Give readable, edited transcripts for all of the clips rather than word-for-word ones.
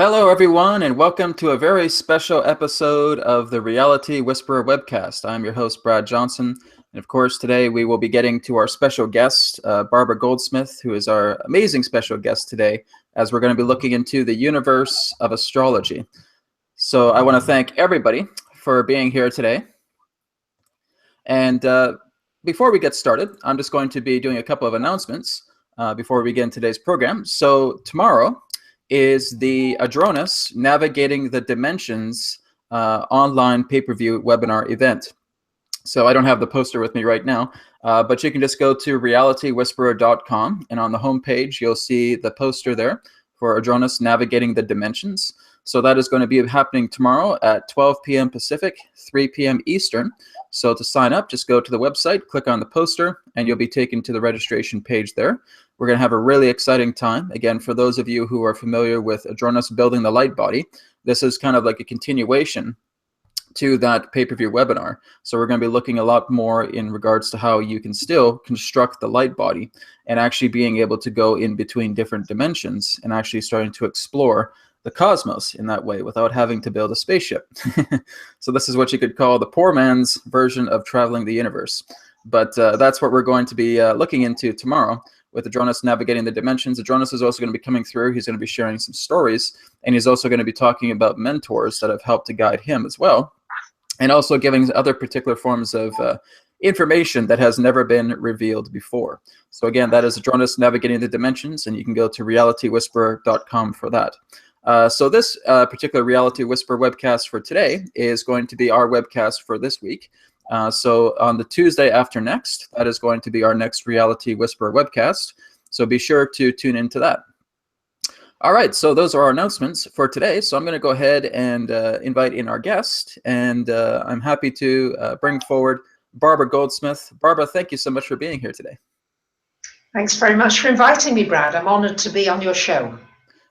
Hello, everyone, and welcome to a very special episode of the Reality Whisperer Webcast. I'm your host, Brad Johnson, and of course, today we will be getting to our special guest, Barbara Goldsmith, who is our amazing special guest today, as we're going to be looking into the universe of astrology. So I want to thank everybody for being here today. And before we get started, I'm just going to be doing a couple of announcements before we begin today's program. So tomorrow is the Adronis Navigating the Dimensions online pay-per-view webinar event. So I don't have the poster with me right now, but you can just go to realitywhisperer.com, and on the homepage, you'll see the poster there for Adronis Navigating the Dimensions. So that is going to be happening tomorrow at 12 p.m. Pacific, 3 p.m. Eastern. So to sign up, just go to the website, click on the poster, and you'll be taken to the registration page there. We're going to have a really exciting time. Again, for those of you who are familiar with Adronis Building the Light Body, this is kind of like a continuation to that pay-per-view webinar. So we're going to be looking a lot more in regards to how you can still construct the light body and actually being able to go in between different dimensions and actually starting to explore the cosmos in that way without having to build a spaceship. So this is what you could call the poor man's version of traveling the universe. But that's what we're going to be looking into tomorrow with Adronis Navigating the Dimensions. Adronis is also going to be coming through. He's going to be sharing some stories, and he's also going to be talking about mentors that have helped to guide him as well, and also giving other particular forms of information that has never been revealed before. So again, that is Adronis Navigating the Dimensions, and you can go to realitywhisperer.com for that. So this particular Reality Whisperer webcast for today is going to be our webcast for this week. So on the Tuesday after next, that is going to be our next Reality Whisperer webcast. So be sure to tune into that. All right, so those are our announcements for today. So I'm going to go ahead and invite in our guest, and I'm happy to bring forward Barbara Goldsmith. Barbara, thank you so much for being here today. Thanks very much for inviting me, Brad. I'm honored to be on your show.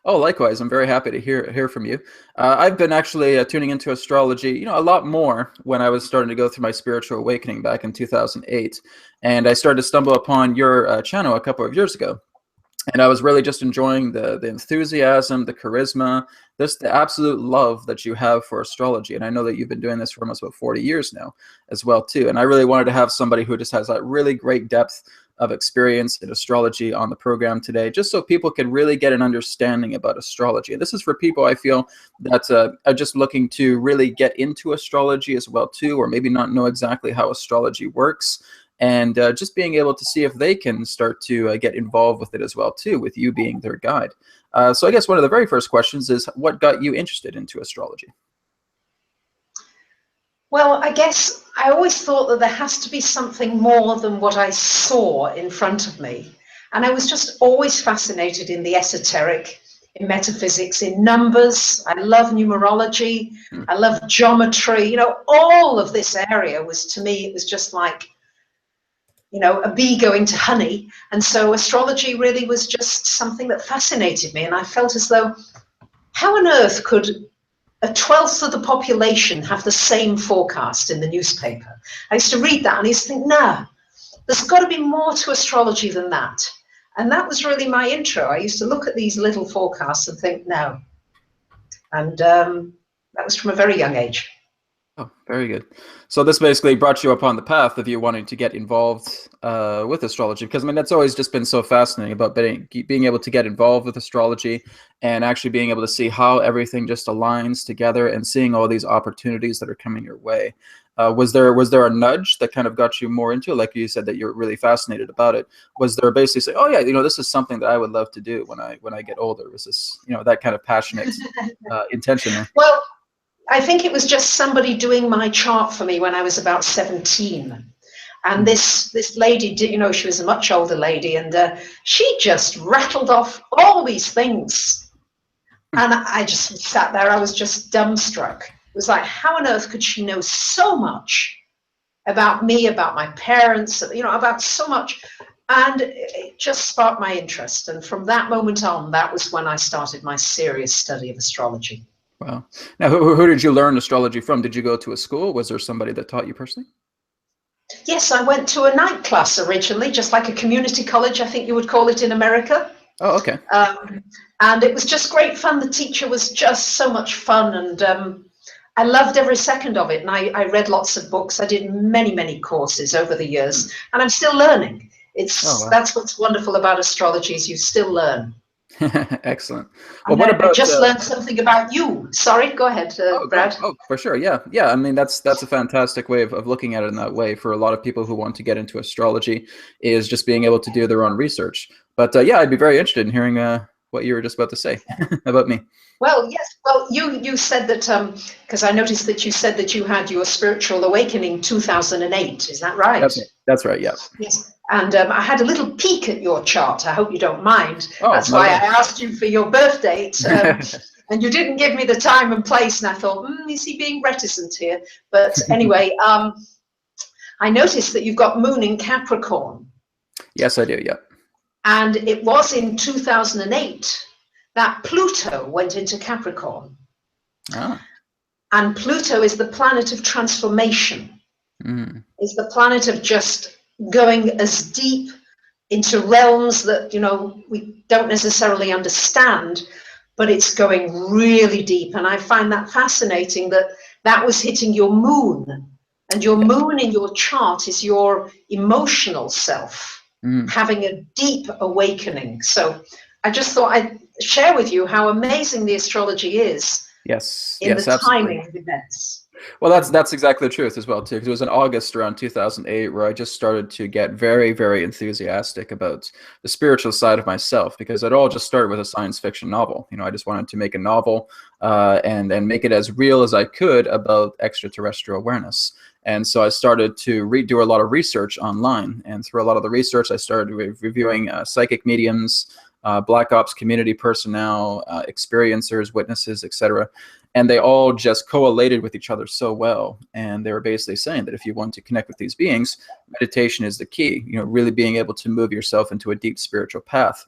Oh, likewise. I'm very happy to hear from you. I've been actually tuning into astrology, a lot more when I was starting to go through my spiritual awakening back in 2008. And I started to stumble upon your channel a couple of years ago. And I was really just enjoying the enthusiasm, the charisma, the absolute love that you have for astrology. And I know that you've been doing this for almost about 40 years now as well, too. And I really wanted to have somebody who just has that really great depth of experience in astrology on the program today, just so people can really get an understanding about astrology. And this is for people, I feel, that are just looking to really get into astrology as well, too, or maybe not know exactly how astrology works, and just being able to see if they can start to get involved with it as well, too, with you being their guide. So I guess one of the very first questions is, what got you interested into astrology? Well, I guess I always thought that there has to be something more than what I saw in front of me. And I was just always fascinated in the esoteric, in metaphysics, in numbers. I love numerology. I love geometry. All of this area was, to me, it was just like, a bee going to honey. And so astrology really was just something that fascinated me. And I felt as though, how on earth could a 1/12 of the population have the same forecast in the newspaper? I used to read that and I used to think, no, there's got to be more to astrology than that. And that was really my intro. I used to look at these little forecasts and think, no. And that was from a very young age. Oh, very good. So this basically brought you upon the path of you wanting to get involved with astrology, because I mean that's always just been so fascinating about being able to get involved with astrology and actually being able to see how everything just aligns together and seeing all these opportunities that are coming your way. Was there a nudge that kind of got you more into it? Like you said that you're really fascinated about it. Was there basically say, oh yeah, this is something that I would love to do when I get older? Was this that kind of passionate intention there? Well, I think it was just somebody doing my chart for me when I was about 17. And this lady, she was a much older lady, and she just rattled off all these things. And I just sat there, I was just dumbstruck. It was like, how on earth could she know so much about me, about my parents, about so much? And it just sparked my interest. And from that moment on, that was when I started my serious study of astrology. Wow. Now, who did you learn astrology from? Did you go to a school? Was there somebody that taught you personally? Yes, I went to a night class originally, just like a community college, I think you would call it in America. Oh, okay. And it was just great fun. The teacher was just so much fun, and I loved every second of it. And I read lots of books. I did many, many courses over the years, and I'm still learning. Oh, wow. That's what's wonderful about astrology, is you still learn. Excellent. Well, And what I about just learned something about you. Sorry, go ahead, oh, great. Brad. Oh, for sure. Yeah. Yeah. I mean, that's a fantastic way of looking at it in that way for a lot of people who want to get into astrology, is just being able to do their own research. But yeah, I'd be very interested in hearing what you were just about to say about me. Well, yes. Well, you said that, because I noticed that you said that you had your spiritual awakening 2008. Is that right? That's right. That's right. Yeah. Yes. And I had a little peek at your chart. I hope you don't mind. Oh, That's not why at I all. asked you for your birth date. And you didn't give me the time and place. And I thought, is he being reticent here? But anyway, I noticed that you've got Moon in Capricorn. Yes, I do. Yeah. And it was in 2008 that Pluto went into Capricorn. Ah. And Pluto is the planet of transformation. Mm. Is the planet of just going as deep into realms that, we don't necessarily understand, but it's going really deep. And I find that fascinating that was hitting your moon. And your moon in your chart is your emotional self, having a deep awakening. So I just thought I'd share with you how amazing the astrology is. Yes. In Yes, the absolutely. timing of events. Well, that's exactly the truth as well too, because it was in August around 2008 where I just started to get very, very enthusiastic about the spiritual side of myself, because it all just started with a science fiction novel. I just wanted to make a novel and make it as real as I could about extraterrestrial awareness. And so I started to do a lot of research online, and through a lot of the research, I started reviewing psychic mediums, Black Ops community personnel, experiencers, witnesses, etc. And they all just collated with each other so well. And they were basically saying that if you want to connect with these beings, meditation is the key, really being able to move yourself into a deep spiritual path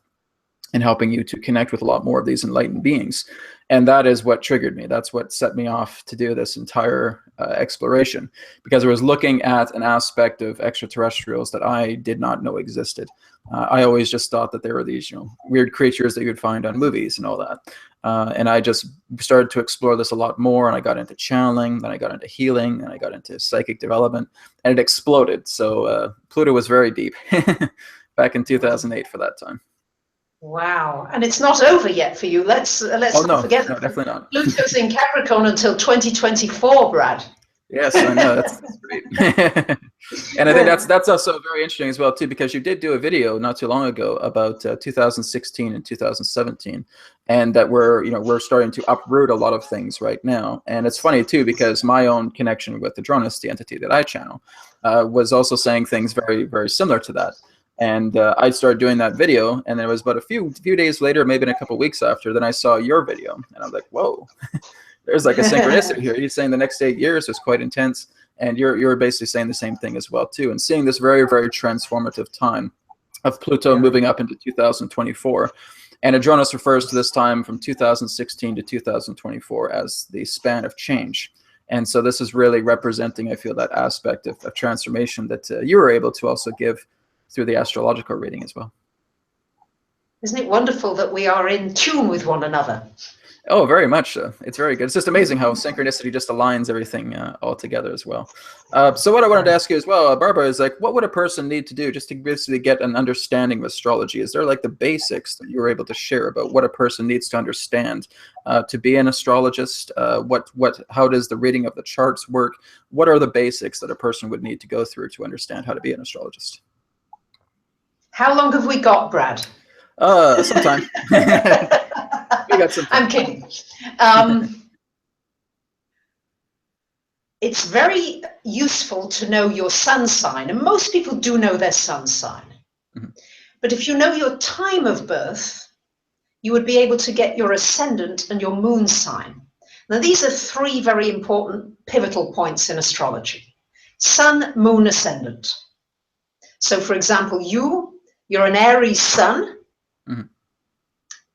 and helping you to connect with a lot more of these enlightened beings. And that is what triggered me. That's what set me off to do this entire exploration, because I was looking at an aspect of extraterrestrials that I did not know existed. I always just thought that they were these, weird creatures that you'd find on movies and all that. And I just started to explore this a lot more, and I got into channeling, then I got into healing, and I got into psychic development, and it exploded. So Pluto was very deep back in 2008 for that time. Wow. And it's not over yet for you. Let's not forget that definitely not. Pluto's in Capricorn until 2024, Brad. Yes, I know. That's great. And I think that's also very interesting as well too, because you did do a video not too long ago about 2016 and 2017, and that we're starting to uproot a lot of things right now. And it's funny too, because my own connection with the Adronis, the entity that I channel, was also saying things very, very similar to that. And I started doing that video, and then it was about a few days later, maybe in a couple of weeks after, then I saw your video, and I was like, whoa. There's like a synchronicity here. You're saying the next 8 years was quite intense, and you're basically saying the same thing as well too, and seeing this very, very transformative time of Pluto moving up into 2024. And Adronis refers to this time from 2016 to 2024 as the span of change. And so this is really representing, I feel, that aspect of transformation that you were able to also give through the astrological reading as well. Isn't it wonderful that we are in tune with one another? Oh, very much so. It's very good. It's just amazing how synchronicity just aligns everything all together as well. So what I wanted to ask you as well, Barbara, is like, what would a person need to do just to basically get an understanding of astrology? Is there like the basics that you were able to share about what a person needs to understand to be an astrologist? How does the reading of the charts work? What are the basics that a person would need to go through to understand how to be an astrologist? How long have we got, Brad? Sometime. We got some time. I'm kidding. It's very useful to know your sun sign, and most people do know their sun sign. Mm-hmm. But if you know your time of birth, you would be able to get your ascendant and your moon sign. Now, these are three very important pivotal points in astrology: sun, moon, ascendant. So, for example, you're an Aries sun, mm-hmm.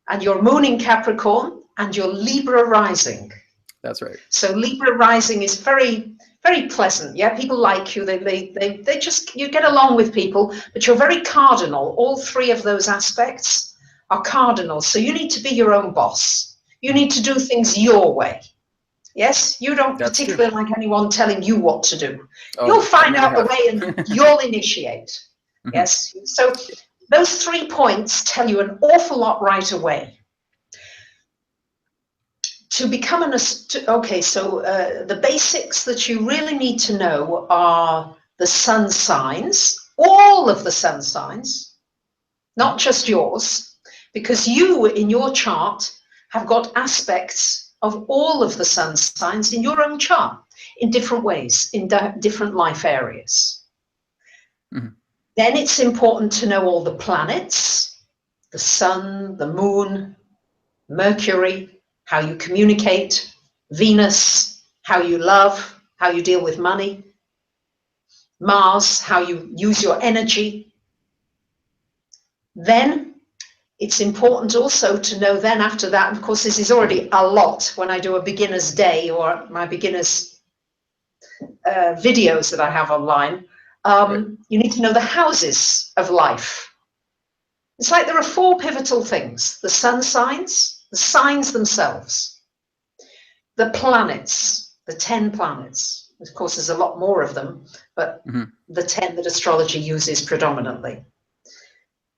and your moon in Capricorn, and your Libra rising. That's right. So Libra rising is very, very pleasant. Yeah, people like you. They just, you get along with people, but you're very cardinal. All three of those aspects are cardinals. So you need to be your own boss. You need to do things your way. Yes, you don't That's true. particularly like anyone telling you what to do. Oh, You'll no, I find never out the have. way and you'll initiate. Mhm. Yes, so those 3 points tell you an awful lot right away. To become the basics that you really need to know are the sun signs, all of the sun signs, not just yours, because you in your chart have got aspects of all of the sun signs in your own chart in different ways, in different life areas. Mhm. Then it's important to know all the planets, the sun, the moon, Mercury, how you communicate, Venus, how you love, how you deal with money, Mars, how you use your energy. Then it's important also to know then after that, of course, this is already a lot when I do a beginner's day or my beginner's videos that I have online. Right. You need to know the houses of life. It's like there are 4 pivotal things: the sun signs, the signs themselves, the planets, the 10 planets. Of course, there's a lot more of them, but the 10 that astrology uses predominantly.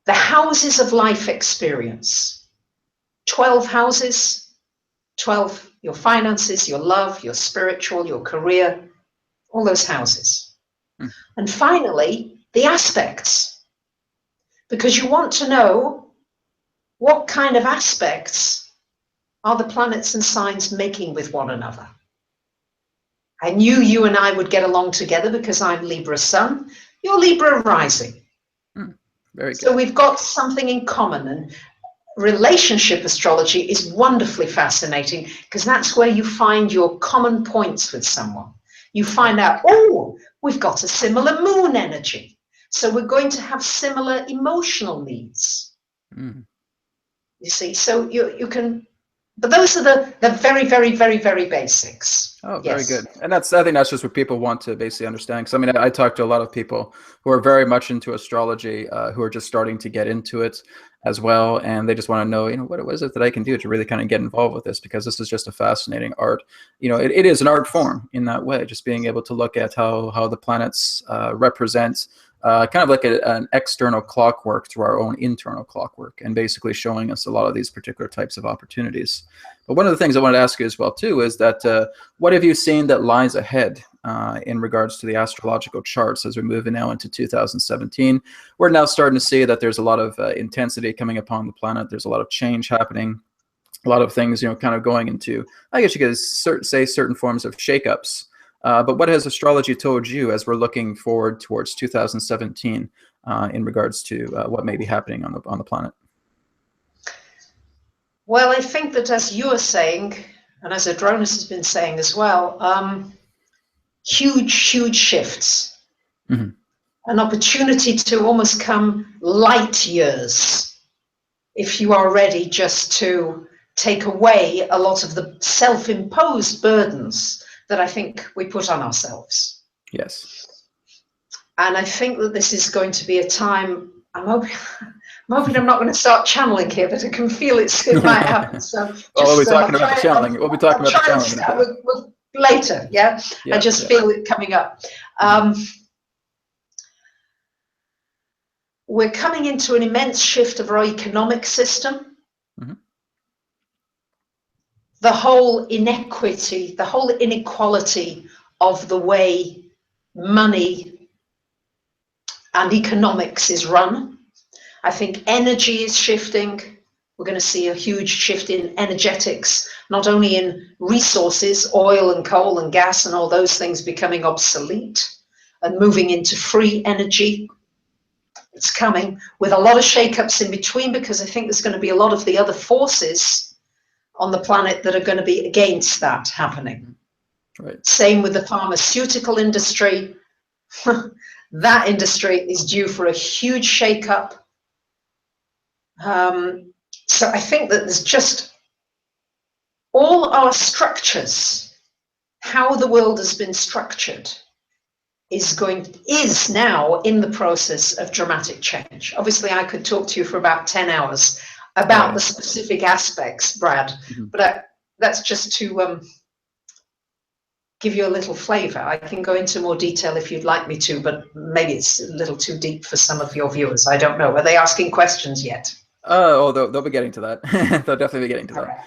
The houses of life experience, 12 houses, 12, your finances, your love, your spiritual, your career, all those houses. And finally, the aspects, because you want to know what kind of aspects are the planets and signs making with one another. I knew you and I would get along together because I'm Libra Sun, you're Libra Rising. Very good. So we've got something in common, and relationship astrology is wonderfully fascinating because that's where you find your common points with someone. You find out, oh, we've got a similar moon energy, so we're going to have similar emotional needs. You see, so you can, but those are the very, very, very, very basics. Oh, very good. And I think that's just what people want to basically understand. Because I mean, I talk to a lot of people who are very much into astrology, who are just starting to get into it as well, and they just want to know, what is it that I can do to really kind of get involved with this, because this is just a fascinating art. It is an art form in that way, just being able to look at how the planets represent kind of like an external clockwork to our own internal clockwork, and basically showing us a lot of these particular types of opportunities. But one of the things I wanted to ask you as well too is that what have you seen that lies ahead in regards to the astrological charts as we're moving now into 2017? We're now starting to see that there's a lot of intensity coming upon the planet. There's a lot of change happening, a lot of things, kind of going into, I guess you could say, certain forms of shakeups. But what has astrology told you as we're looking forward towards 2017 in regards to what may be happening on the planet? Well, I think that, as you are saying, and as Adronis has been saying as well, huge shifts. An opportunity to almost come light years if you are ready just to take away a lot of the self-imposed burdens that I think we put on ourselves. Yes. And I think that this is going to be a time, I'm hoping I'm not going to start channeling here, but I can feel it might happen. So just, we'll be talking about the channeling. We'll be talking about the channeling later. Yeah, I just feel it coming up. We're coming into an immense shift of our economic system. The whole inequity, the whole inequality of the way money and economics is run. I think energy is shifting. We're going to see a huge shift in energetics, not only in resources, oil and coal and gas and all those things becoming obsolete and moving into free energy. It's coming with a lot of shakeups in between, because I think there's going to be a lot of the other forces on the planet that are going to be against that happening. Right. Same with the pharmaceutical industry. That industry is due for a huge shakeup. So I think that there's just all our structures, how the world has been structured, is now in the process of dramatic change. Obviously, I could talk to you for about 10 hours about the specific aspects, Brad. But that's just to give you a little flavor. I can go into more detail if you'd like me to, but maybe it's a little too deep for some of your viewers. I don't know. Are they asking questions yet? They'll be getting to that. They'll definitely be getting to that.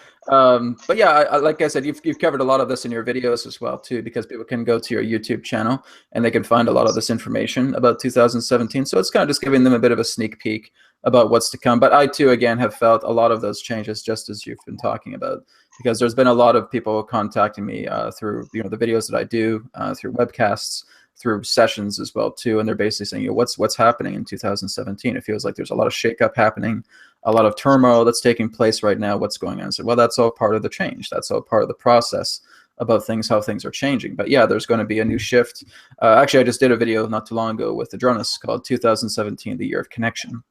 But yeah, like I said, you've covered a lot of this in your videos as well too, because people can go to your YouTube channel and they can find a lot of this information about 2017. So it's kind of just giving them a bit of a sneak peek about what's to come. But I too, again, have felt a lot of those changes, just as you've been talking about, because there's been a lot of people contacting me through the videos that I do, through webcasts, through sessions as well too, and they're basically saying, what's happening in 2017? It feels like there's a lot of shakeup happening, a lot of turmoil that's taking place right now. What's going on? So, well, that's all part of the change. That's all part of the process about things, how things are changing. But yeah, there's going to be a new shift. Actually, I just did a video not too long ago with Adronis called 2017, the Year of Connection.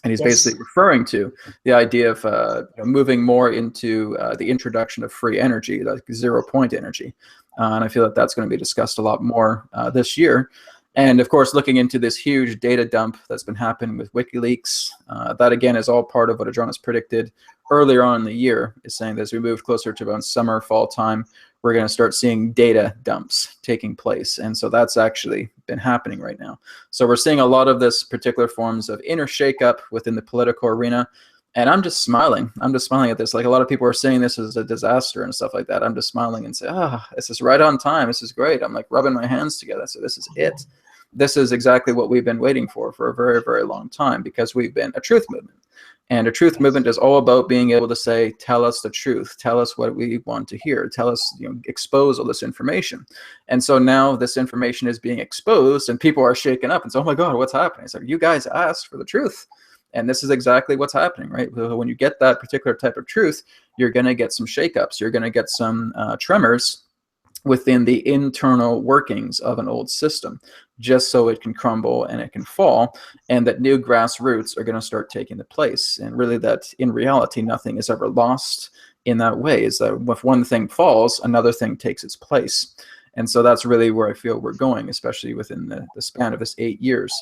And he's basically referring to the idea of moving more into the introduction of free energy, like 0-point energy. And I feel that that's going to be discussed a lot more this year. And of course, looking into this huge data dump that's been happening with WikiLeaks, that again is all part of what Adronis predicted earlier on in the year, is saying that as we move closer to around summer, fall time, we're going to start seeing data dumps taking place. And so that's actually been happening right now. So we're seeing a lot of this particular forms of inner shakeup within the political arena. And I'm just smiling. I'm just smiling at this. Like, a lot of people are saying this is a disaster and stuff like that. I'm just smiling and say, this is right on time. This is great. I'm like rubbing my hands together. So this is it. This is exactly what we've been waiting for a very, very long time, because we've been a truth movement. And a truth movement is all about being able to say, tell us the truth, tell us what we want to hear, tell us, expose all this information. And so now this information is being exposed and people are shaken up and say, oh my God, what's happening? It's like, you guys asked for the truth. And this is exactly what's happening, right? When you get that particular type of truth, you're going to get some shakeups. You're going to get some tremors within the internal workings of an old system, just so it can crumble and it can fall, and that new grassroots are going to start taking the place. And really, that in reality, nothing is ever lost in that way, is that if one thing falls, another thing takes its place. And so that's really where I feel we're going, especially within the span of this 8 years,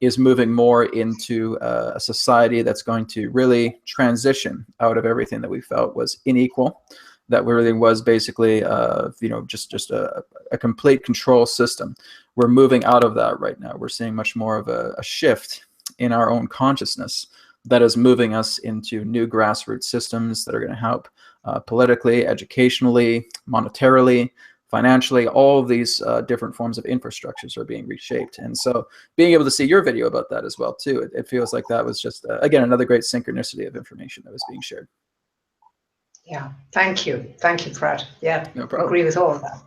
is moving more into a society that's going to really transition out of everything that we felt was unequal, that really was basically, just a complete control system. We're moving out of that right now. We're seeing much more of a shift in our own consciousness that is moving us into new grassroots systems that are going to help politically, educationally, monetarily, financially. All of these different forms of infrastructures are being reshaped. And so being able to see your video about that as well, too, it feels like that was just, again, another great synchronicity of information that was being shared. Yeah, thank you. Thank you, Fred. Yeah, no problem. Agree with all of that.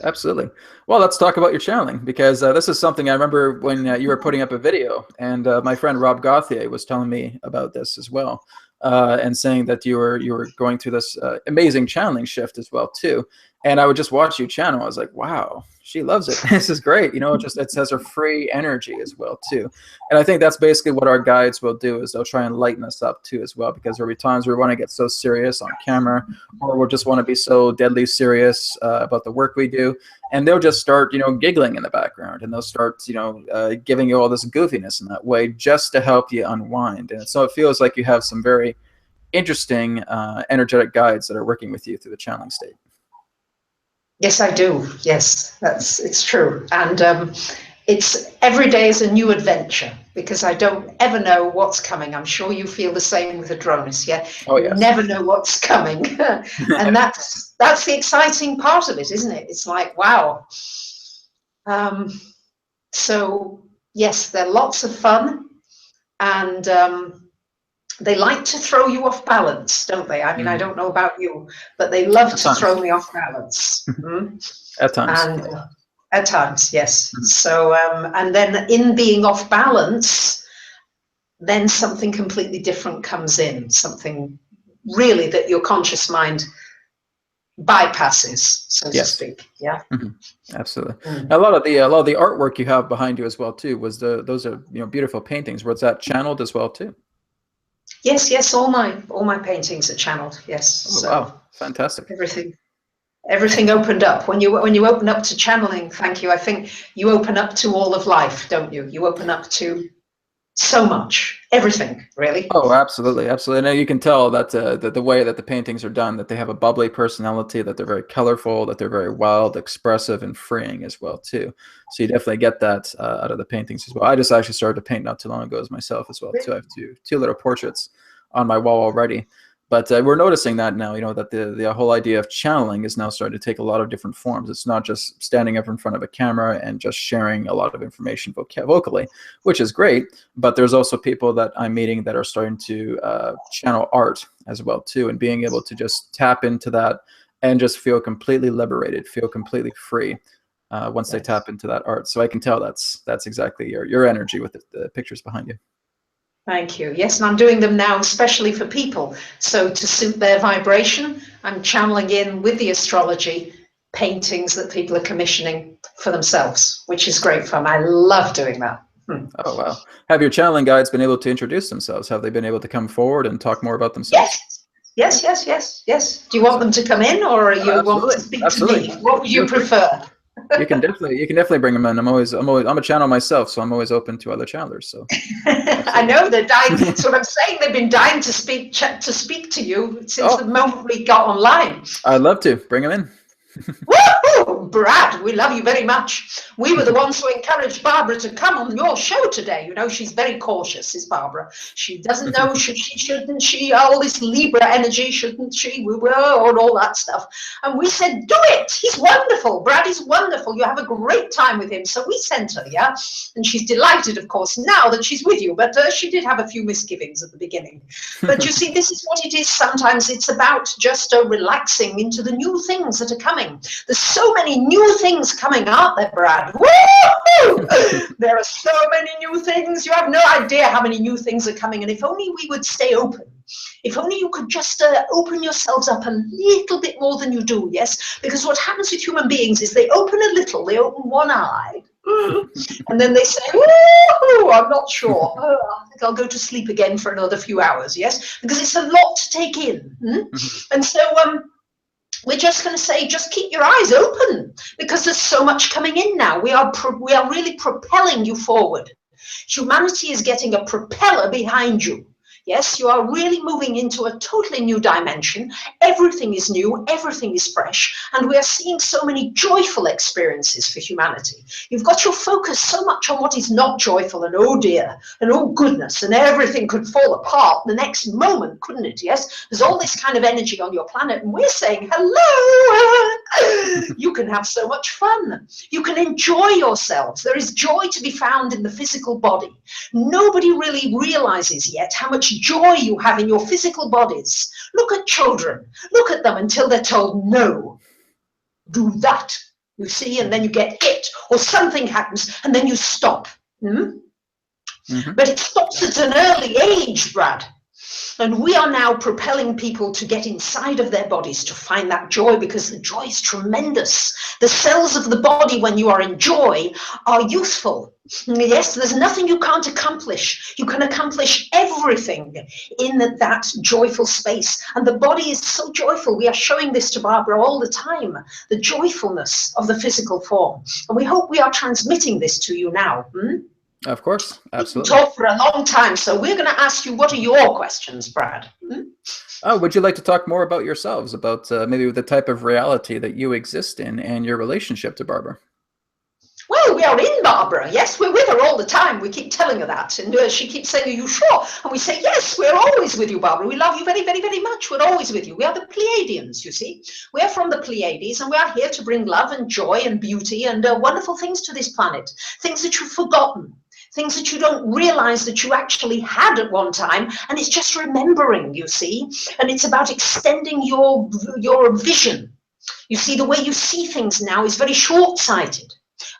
Absolutely. Well, let's talk about your channeling, because this is something I remember when you were putting up a video, and my friend Rob Gauthier was telling me about this as well, and saying that you were going through this amazing channeling shift as well too. And I would just watch you channel. I was like, wow, she loves it. This is great. It has a free energy as well too. And I think that's basically what our guides will do, is they'll try and lighten us up too as well, because there'll be times we want to get so serious on camera, or we'll just want to be so deadly serious about the work we do. And they'll just start, giggling in the background, and they'll start, giving you all this goofiness in that way, just to help you unwind. And so it feels like you have some very interesting, energetic guides that are working with you through the channeling state. Yes, I do. Yes, it's true. And it's every day is a new adventure, because I don't ever know what's coming. I'm sure you feel the same with Adronis, yeah? Oh, yes. You never know what's coming. And that's the exciting part of it, isn't it? It's like, wow. So, yes, they're lots of fun. And they like to throw you off balance, don't they? I mean, I don't know about you, but they love to throw me off balance. At times. And at times, yes. So, and then in being off balance, then something completely different comes in, something really that your conscious mind bypasses, so to speak. Yeah. Absolutely. A lot of the artwork you have behind you as well too those are beautiful paintings. Was that channeled as well too? Yes, all my paintings are channeled. Yes. Oh, so wow, fantastic. Everything opened up when you open up to channeling. Thank you. I think you open up to all of life, don't you? You open up to so much, everything, really. Oh, absolutely, absolutely. And you can tell that the way that the paintings are done, that they have a bubbly personality, that they're very colorful, that they're very wild, expressive, and freeing as well too. So you definitely get that out of the paintings as well. I just actually started to paint not too long ago as myself as well too. I have two little portraits on my wall already. But we're noticing that now, that the whole idea of channeling is now starting to take a lot of different forms. It's not just standing up in front of a camera and just sharing a lot of information vocally, which is great. But there's also people that I'm meeting that are starting to channel art as well too, and being able to just tap into that and just feel completely liberated, feel completely free once they tap into that art. So I can tell that's exactly your energy with the pictures behind you. Thank you. Yes, and I'm doing them now especially for people. So to suit their vibration, I'm channeling in with the astrology paintings that people are commissioning for themselves, which is great fun. I love doing that. Oh, wow. Have your channeling guides been able to introduce themselves? Have they been able to come forward and talk more about themselves? Yes. Do you want them to come in, or you want to speak to me? What would you prefer? You can definitely bring them in. I'm a channel myself, so I'm always open to other channelers. So I know they're dying. So what I'm saying, they've been dying to speak to you since the moment we got online. I'd love to bring them in. Woo! Brad, we love you very much. We were the ones who encouraged Barbara to come on your show today. She's very cautious, is Barbara. She doesn't know, shouldn't she, all this Libra energy, shouldn't she, all that stuff. And we said, do it. He's wonderful. Brad is wonderful. You have a great time with him. So we sent her, yeah? And she's delighted, of course, now that she's with you. But she did have a few misgivings at the beginning. But you see, this is what it is. Sometimes it's about just relaxing into the new things that are coming. There's so many new things coming out there, Brad. Woo! There are so many new things. You have no idea how many new things are coming. And if only we would stay open. If only you could just open yourselves up a little bit more than you do, yes? Because what happens with human beings is they open a little, they open one eye, and then they say, woo, I'm not sure. I think I'll go to sleep again for another few hours, yes? Because it's a lot to take in. And so, we're just going to say, just keep your eyes open, because there's so much coming in now. We are really propelling you forward. Humanity is getting a propeller behind you. Yes, you are really moving into a totally new dimension. Everything is new, everything is fresh, and we are seeing so many joyful experiences for humanity. You've got your focus so much on what is not joyful, and oh dear, and oh goodness, and everything could fall apart the next moment, couldn't it? Yes, there's all this kind of energy on your planet, and we're saying, hello, you can have so much fun. You can enjoy yourselves. There is joy to be found in the physical body. Nobody really realizes yet how much joy you have in your physical bodies. Look at children. Look at them until they're told, no, do that. You see, and then you get hit or something happens and then you stop. But it stops at an early age, Brad. And we are now propelling people to get inside of their bodies to find that joy, because the joy is tremendous. The cells of the body, when you are in joy, are youthful. Yes, there's nothing you can't accomplish. You can accomplish everything in that joyful space. And the body is so joyful. We are showing this to Barbara all the time, the joyfulness of the physical form. And we hope we are transmitting this to you now. Of course, absolutely. We can talk for a long time, so we're going to ask you, what are your questions, Brad? Oh, would you like to talk more about yourselves, about maybe the type of reality that you exist in and your relationship to Barbara? Well, we are in Barbara. Yes, we're with her all the time. We keep telling her that. And she keeps saying, are you sure? And we say, yes, we're always with you, Barbara. We love you very, very, very much. We're always with you. We are the Pleiadians, you see. We are from the Pleiades, and we are here to bring love and joy and beauty and wonderful things to this planet. Things that you've forgotten. Things that you don't realize that you actually had at one time, and it's just remembering, you see. And it's about extending your vision. You see, the way you see things now is very short-sighted.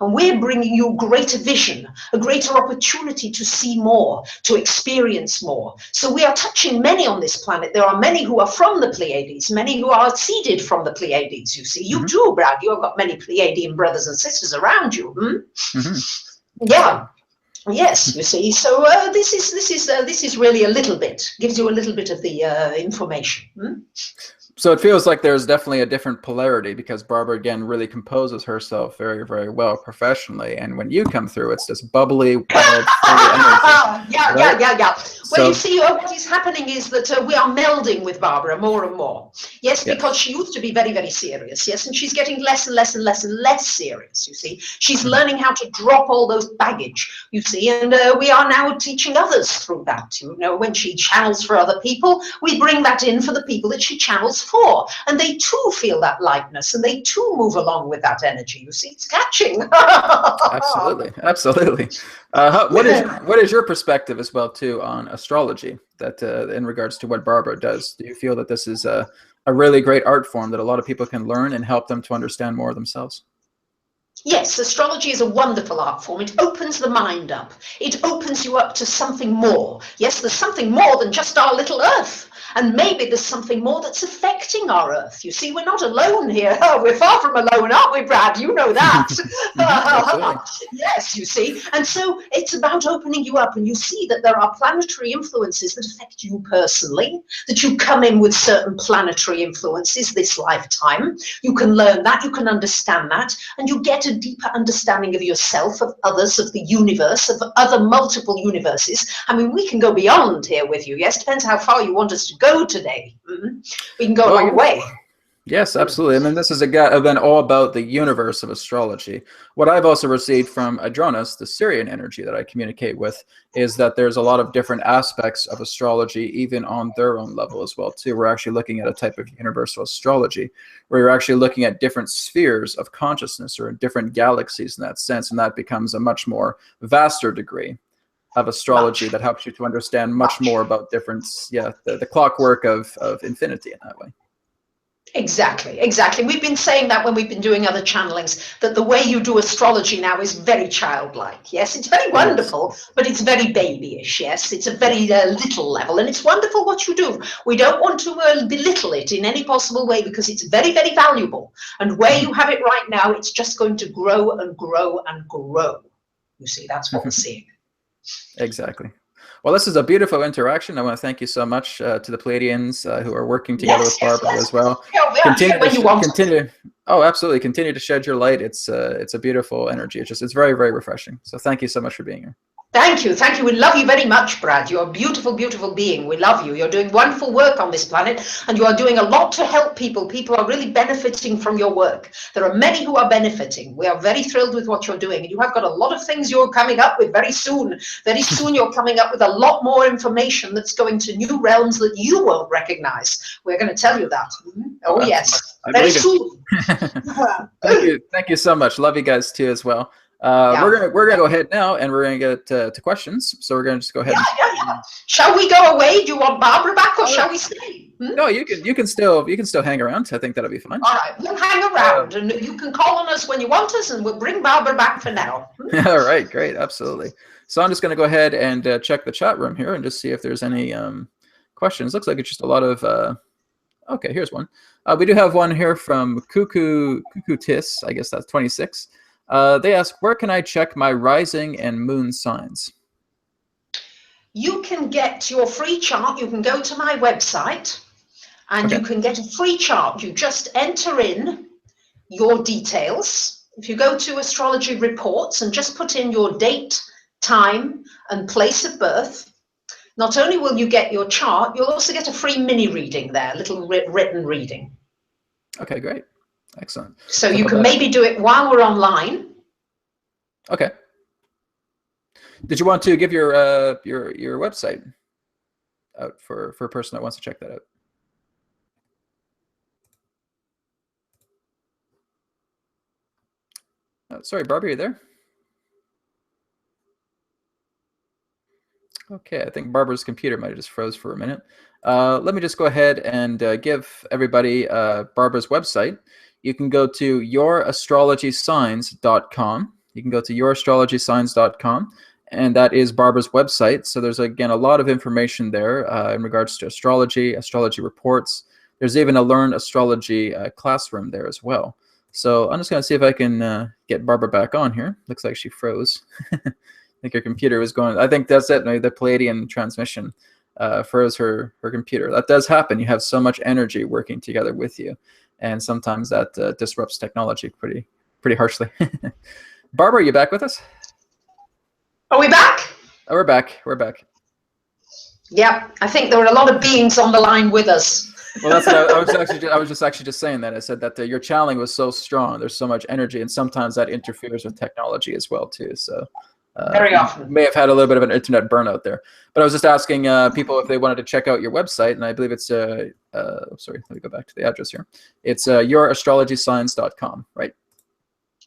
And we're bringing you greater vision, a greater opportunity to see more, to experience more. So we are touching many on this planet. There are many who are from the Pleiades, many who are seeded from the Pleiades, you see. You too, Brad. You have got many Pleiadian brothers and sisters around you. Yeah. Yes, you see. So this is really a little bit, gives you a little bit of the information. So it feels like there's definitely a different polarity because Barbara, again, really composes herself very, very well professionally. And when you come through, it's this bubbly, wild, free energy, right? Yeah. Well, you So, see, what is happening is that we are melding with Barbara more and more. Yes, because yes. she used to be very, very serious. Yes, and she's getting less and less and less and less serious. You see, she's Mhm. learning how to drop all those baggage. You see, and we are now teaching others through that. You know, when she channels for other people, we bring that in for the people that she channels for, and they too feel that lightness, and they too move along with that energy. You see, it's catching. Absolutely, absolutely. What is your perspective as well too on astrology? That in regards to what Barbara does, do you feel that this is a really great art form that a lot of people can learn and help them to understand more themselves? Yes, astrology is a wonderful art form. It opens the mind up. It opens you up to something more. Yes, there's something more than just our little Earth. And maybe there's something more that's affecting our Earth. You see, we're not alone here. We're far from alone, aren't we, Brad? You know that. Absolutely. Yes, you see. And so it's about opening you up. And you see that there are planetary influences that affect you personally, that you come in with certain planetary influences this lifetime. You can learn that, you can understand that, and you get a deeper understanding of yourself, of others, of the universe, of other multiple universes. I mean, we can go beyond here with you. Yes, depends how far you want us to go today. We can go a Well, long way. yes, absolutely. I mean, this is event all about the universe of astrology. What I've also received from Adronis, the Syrian energy that I communicate with, is that there's a lot of different aspects of astrology, even on their own level as well, too. We're actually looking at a type of universal astrology, where you're actually looking at different spheres of consciousness or different galaxies in that sense, and that becomes a much more vaster degree of astrology that helps you to understand much more about different, the clockwork of infinity in that way. Exactly. We've been saying that when we've been doing other channelings, that the way you do astrology now is very childlike. Yes, it's very It is. wonderful, but it's very babyish. Yes, it's a very little level, and it's wonderful what you do. We don't want to belittle it in any possible way because it's very, very valuable. And where you have it right now, it's just going to grow and grow and grow. You see, that's what we're seeing. Exactly. Well, this is a beautiful interaction. I want to thank you so much to the Pleiadians who are working together with Barbara as well. Yeah, we are here when you want. Continue. Oh, absolutely. Continue to shed your light. It's a beautiful energy. It's very, very refreshing. So thank you so much for being here. Thank you. We love you very much, Brad. You're a beautiful, beautiful being. We love you. You're doing wonderful work on this planet, and you are doing a lot to help people. People are really benefiting from your work. There are many who are benefiting. We are very thrilled with what you're doing, and you have got a lot of things you're coming up with very soon. Very soon you're coming up with a lot more information that's going to new realms that you won't recognize. We're going to tell you that. Oh, yes. Very soon. Thank you so much. Love you guys too as well. We're gonna go ahead now, and we're gonna get to questions. So we're gonna just go ahead. Yeah. Shall we go away? Do you want Barbara back, or shall we stay? No, you can still hang around. I think that'll be fine. All right, we'll hang around, and you can call on us when you want us, and we'll bring Barbara back for now. All right, great, absolutely. So I'm just gonna go ahead and check the chat room here and just see if there's any questions. Looks like it's just a lot of. Okay, here's one. We do have one here from Cuckoo Tis. I guess that's 26. They ask, where can I check my rising and moon signs? You can get your free chart. You can go to my website and you can get a free chart. You just enter in your details. If you go to astrology reports and just put in your date, time, and place of birth, not only will you get your chart, you'll also get a free mini reading there, a little written reading. Okay, great. Excellent. So you can maybe do it while we're online. Okay. Did you want to give your website out for a person that wants to check that out? Sorry, Barbie, are you there? Okay, I think Barbara's computer might have just froze for a minute. Let me just go ahead and give everybody Barbara's website. You can go to yourastrologysigns.com. You can go to yourastrologysigns.com, and that is Barbara's website. So there's, again, a lot of information there in regards to astrology, astrology reports. There's even a Learn Astrology classroom there as well. So I'm just going to see if I can get Barbara back on here. Looks like she froze. I think her computer was going. I think that's it. The Pleiadian transmission. froze her computer. That does happen. You have so much energy working together with you, and sometimes that disrupts technology pretty harshly. Barbara, are you back with us? Are we back? Oh, we're back. We're back. Yeah, I think there were a lot of beings on the line with us. Well, that's what I was just saying that. I said that your channeling was so strong. There's so much energy, and sometimes that interferes with technology as well too. So very often you may have had a little bit of an internet burnout there. But I was just asking people if they wanted to check out your website, and I believe it's sorry, let me go back to the address here. It's yourastrologysigns.com, right?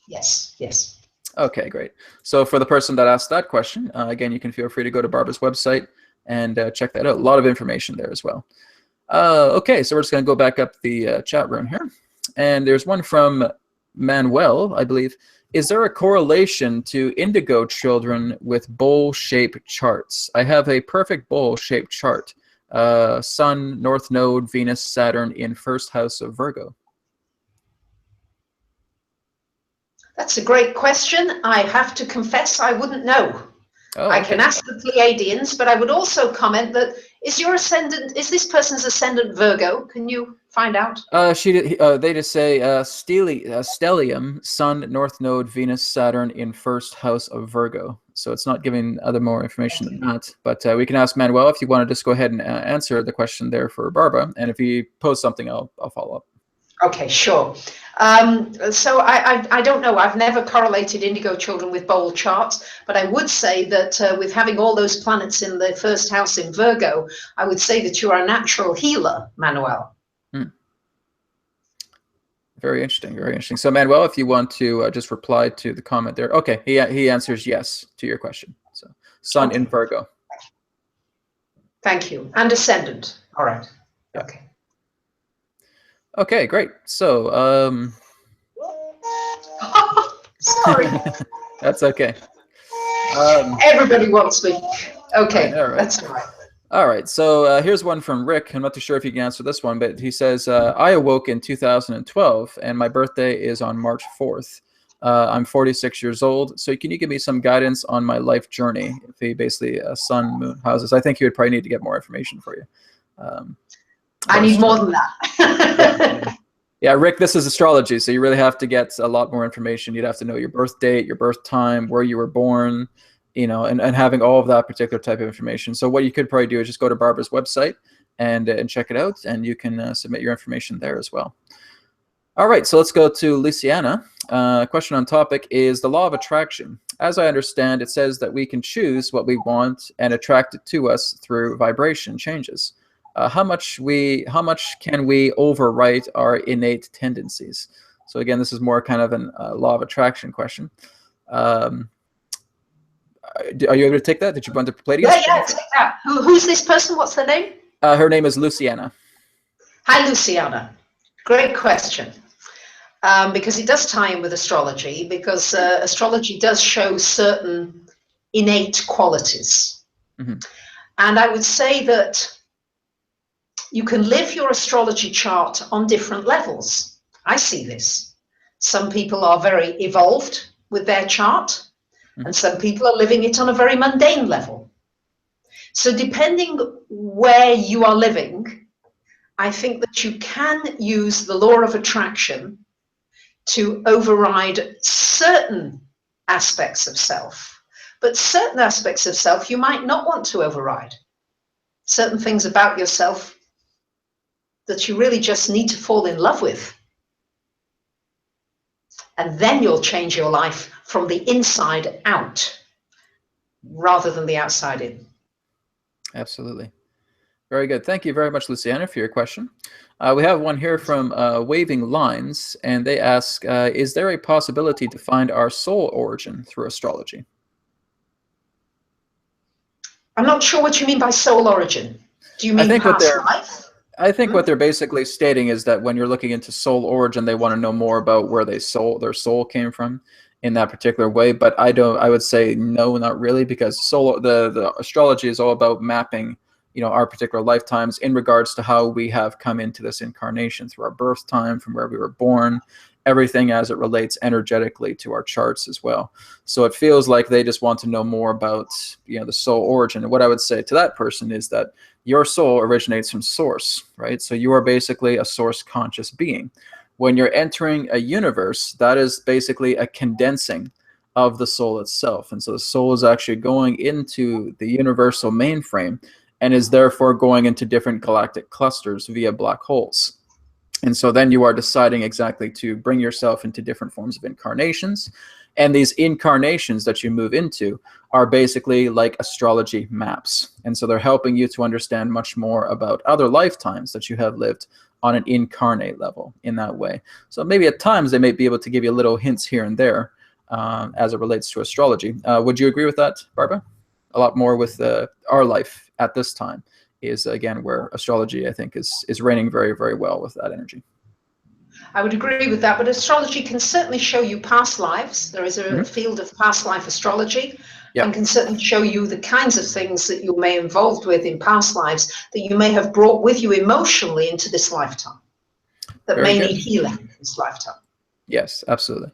Yes. Yes. Okay, great. So for the person that asked that question, again, you can feel free to go to Barbara's website and check that out. A lot of information there as well. Okay, so we're just going to go back up the chat room here. And there's one from Manuel, I believe. Is there a correlation to indigo children with bowl-shaped charts? I have a perfect bowl-shaped chart. Sun, North Node, Venus, Saturn in first house of Virgo. That's a great question. I have to confess I wouldn't know. Oh, I can ask the Pleiadians, but I would also comment that is this person's ascendant Virgo? Can you find out? They just say stellium, Sun, North Node, Venus, Saturn in first house of Virgo. So it's not giving more information than that. But we can ask Manuel if you want to just go ahead and answer the question there for Barbara. And if he posts something, I'll follow up. Okay, sure. So I don't know. I've never correlated indigo children with bowl charts, but I would say that with having all those planets in the first house in Virgo, I would say that you are a natural healer, Manuel. Very interesting, very interesting. So Manuel, if you want to just reply to the comment there. Okay, he answers yes to your question. So Sun in Virgo. Thank you. And ascendant. All right. Yeah. Okay. Okay, great. So, sorry. That's okay. Everybody wants me. Okay, right. That's all right. All right, so here's one from Rick. I'm not too sure if you can answer this one, but he says, I awoke in 2012, and my birthday is on March 4th. I'm 46 years old, so can you give me some guidance on my life journey? If he basically sun, moon, houses. I think he would probably need to get more information for you. I need more than that. Yeah, Rick, this is astrology, so you really have to get a lot more information. You'd have to know your birth date, your birth time, where you were born, you know, and having all of that particular type of information. So what you could probably do is just go to Barbara's website and check it out, and you can submit your information there as well. All right, so let's go to Luciana. Question on topic is the law of attraction. As I understand, it says that we can choose what we want and attract it to us through vibration changes. How much can we overwrite our innate tendencies? So again, this is more kind of a law of attraction question. Are you able to take that? Did you want to play it again? Yeah, take that. Who's this person? What's their name? Her name is Luciana. Hi, Luciana. Great question. Because it does tie in with astrology, because astrology does show certain innate qualities. Mm-hmm. And I would say that you can live your astrology chart on different levels. I see this. Some people are very evolved with their chart, and some people are living it on a very mundane level. So depending where you are living, I think that you can use the law of attraction to override certain aspects of self. But certain aspects of self you might not want to override. Certain things about yourself that you really just need to fall in love with. And then you'll change your life from the inside out rather than the outside in. Absolutely. Very good. Thank you very much, Luciana, for your question. We have one here from Waving Lines, and they ask, is there a possibility to find our soul origin through astrology? I'm not sure what you mean by soul origin. Do you mean past life? I think what they're basically stating is that when you're looking into soul origin, they want to know more about where their soul came from in that particular way. But I would say no, not really, because the astrology is all about mapping, you know, our particular lifetimes in regards to how we have come into this incarnation through our birth time, from where we were born, everything as it relates energetically to our charts as well. So it feels like they just want to know more about, you know, the soul origin. And what I would say to that person is that your soul originates from source, right? So you are basically a source conscious being. When you're entering a universe, that is basically a condensing of the soul itself. And so the soul is actually going into the universal mainframe and is therefore going into different galactic clusters via black holes. And so then you are deciding exactly to bring yourself into different forms of incarnations. And these incarnations that you move into are basically like astrology maps. And so they're helping you to understand much more about other lifetimes that you have lived on an incarnate level in that way. So maybe at times they may be able to give you little hints here and there as it relates to astrology. Would you agree with that, Barbara? A lot more with our life at this time is, again, where astrology, I think, is reigning very, very well with that energy. I would agree with that, but astrology can certainly show you past lives. There is a field of past life astrology, and can certainly show you the kinds of things that you may involved with in past lives that you may have brought with you emotionally into this lifetime, that may need healing in this lifetime. Yes, absolutely.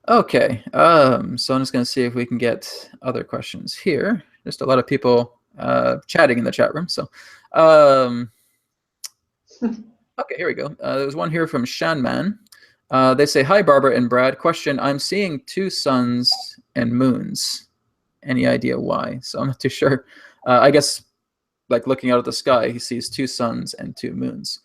Okay, so I'm just going to see if we can get other questions here. Just a lot of people chatting in the chat room. So, okay, here we go. There's one here from Shanman. They say, hi, Barbara and Brad. Question, I'm seeing 2 suns and moons. Any idea why? So I'm not too sure. I guess, like looking out at the sky, he sees 2 suns and 2 moons.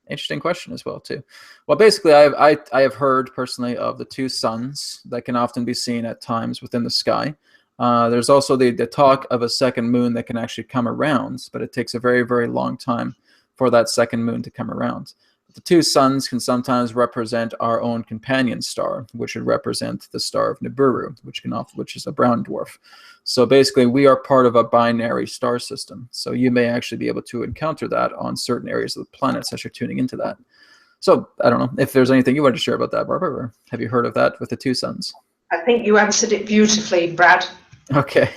Interesting question as well, too. Well, basically, I have heard personally of the 2 suns that can often be seen at times within the sky. There's also the talk of a second moon that can actually come around, but it takes a very, very long time for that second moon to come around. The 2 suns can sometimes represent our own companion star, which would represent the star of Nibiru, which is a brown dwarf. So basically, we are part of a binary star system. So you may actually be able to encounter that on certain areas of the planets as you're tuning into that. So I don't know if there's anything you want to share about that, Barbara, or have you heard of that with the 2 suns? I think you answered it beautifully, Brad. Okay.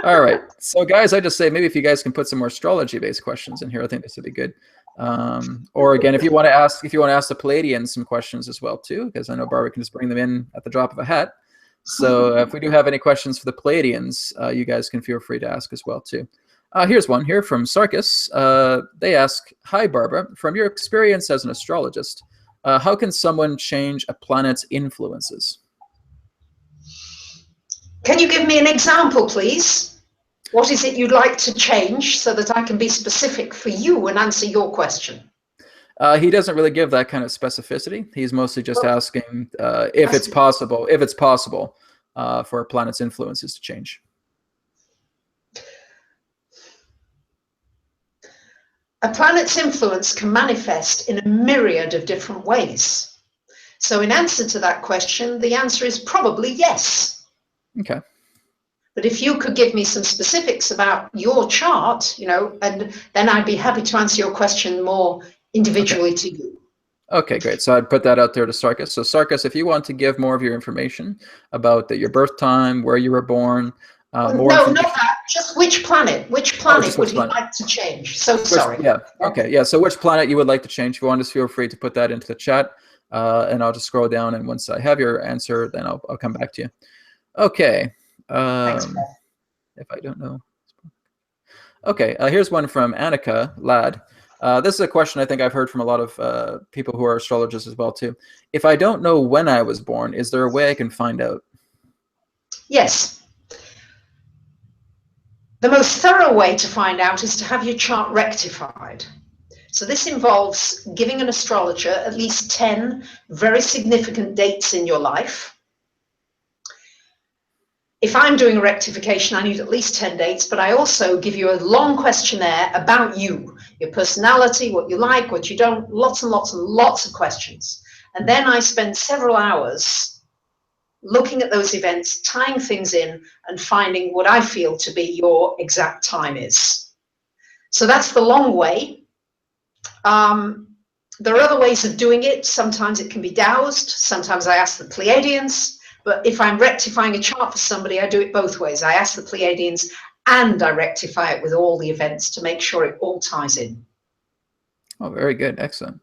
All right. So guys, I just say maybe if you guys can put some more astrology-based questions in here, I think this would be good. Or again, if you want to ask the Pleiadians some questions as well too, because I know Barbara can just bring them in at the drop of a hat. So if we do have any questions for the Pleiadians, you guys can feel free to ask as well too. Here's one here from Sarkis. They ask, hi Barbara, from your experience as an astrologist, how can someone change a planet's influences? Can you give me an example, please? What is it you'd like to change so that I can be specific for you and answer your question? He doesn't really give that kind of specificity. He's mostly just asking if it's possible for a planet's influences to change. A planet's influence can manifest in a myriad of different ways. So in answer to that question, the answer is probably yes. Okay. But if you could give me some specifics about your chart, and then I'd be happy to answer your question more individually to you. Okay, great. So I'd put that out there to Sarkis. So Sarkis, if you want to give more of your information about your birth time, where you were born, no, not that. Just which planet? Which planet would you like to change? Sorry. Yeah. Okay. Yeah. So which planet you would like to change? If you want, just feel free to put that into the chat, and I'll just scroll down. And once I have your answer, then I'll come back to you. Okay. Thanks, if I don't know. Okay. Here's one from Annika Ladd. This is a question I think I've heard from a lot of people who are astrologers as well too. If I don't know when I was born, is there a way I can find out? Yes. The most thorough way to find out is to have your chart rectified. So this involves giving an astrologer at least 10 very significant dates in your life. If I'm doing a rectification, I need at least 10 dates, but I also give you a long questionnaire about you, your personality, what you like, what you don't, lots and lots and lots of questions. And then I spend several hours looking at those events, tying things in, and finding what I feel to be your exact time is. So that's the long way. There are other ways of doing it. Sometimes it can be dowsed. Sometimes I ask the Pleiadians. But if I'm rectifying a chart for somebody, I do it both ways. I ask the Pleiadians and I rectify it with all the events to make sure it all ties in. Oh, very good. Excellent.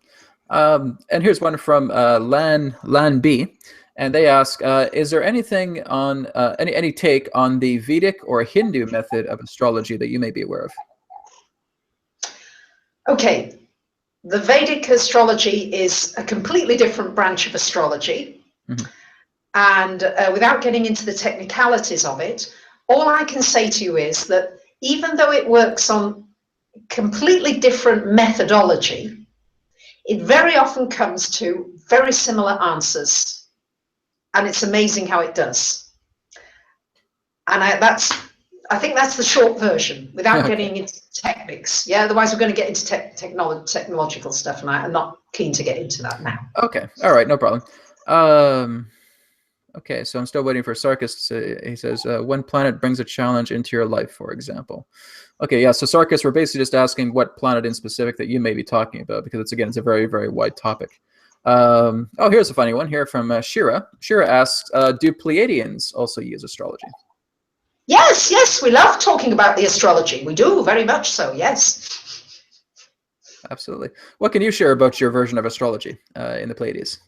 And here's one from Lan B. And they ask, is there anything on any take on the Vedic or Hindu method of astrology that you may be aware of? Okay, the Vedic astrology is a completely different branch of astrology. Mm-hmm. And without getting into the technicalities of it, all I can say to you is that even though it works on completely different methodology, it very often comes to very similar answers. And it's amazing how it does. And I think that's the short version without getting into techniques. Yeah, otherwise we're going to get into technological stuff, and I'm not keen to get into that now. Okay, all right, no problem. Okay, so I'm still waiting for Sarkis to say, he says, when planet brings a challenge into your life, for example. Okay, yeah, so Sarkis, we're basically just asking what planet in specific that you may be talking about, because it's a very, very wide topic. Oh, here's a funny one here from Shira. Shira asks, do Pleiadians also use astrology? Yes, we love talking about the astrology. We do, very much so, yes. Absolutely. What can you share about your version of astrology in the Pleiades?